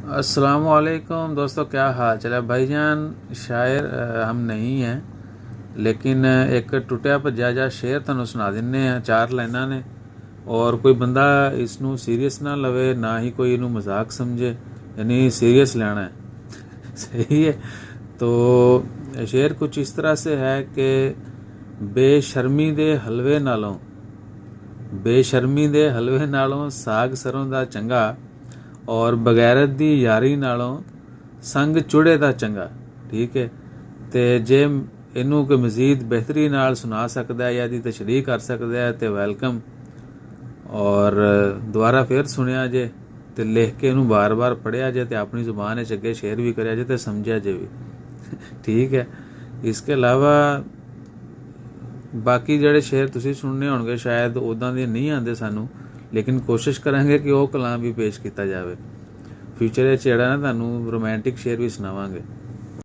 अस्सलामुअलैकुम दोस्तों, क्या हाल चल है भाईजान। शायर हम नहीं हैं, लेकिन एक टुटिया भज्या जा शेर तुहानूं सुना दिंने आ। 4 लाइनां ने और कोई बंदा इसनूं सीरियस ना लवे, ना ही कोई इनू मजाक समझे, यानी सीरियस लेना है। सही है। तो शेर कुछ इस तरह से है कि बेशर्मी दे हलवे नालों, बेशर्मी दे हलवे नालों साग सरों दा चंगा, और बगैरत दी यारी नालों संग चुड़े दा चंगा। ठीक है। तो जे इनू कोई मजीद बेहतरी नाल सुना सकता है या दी तशरीह कर सकता है तो वैलकम, और दोबारा फिर सुनिया जे तो लिख के इनू बार बार पढ़िया जे तो अपनी जुबान अगे शेयर भी करिया जे तो समझिया जे भी। ठीक है। इसके अलावा बाकी ਜਿਹੜੇ शेर ਤੁਸੀਂ सुनने होणगे शायद उदां ਦੇ नहीं आते सानू, लेकिन कोशिश करांगे कि वो कलाम भी पेश किया जाए। फ्यूचर ਜਿਹੜਾ ਨਾ ਤੁਹਾਨੂੰ ਰੋਮਾਂਟਿਕ शेर भी सुनावांगे।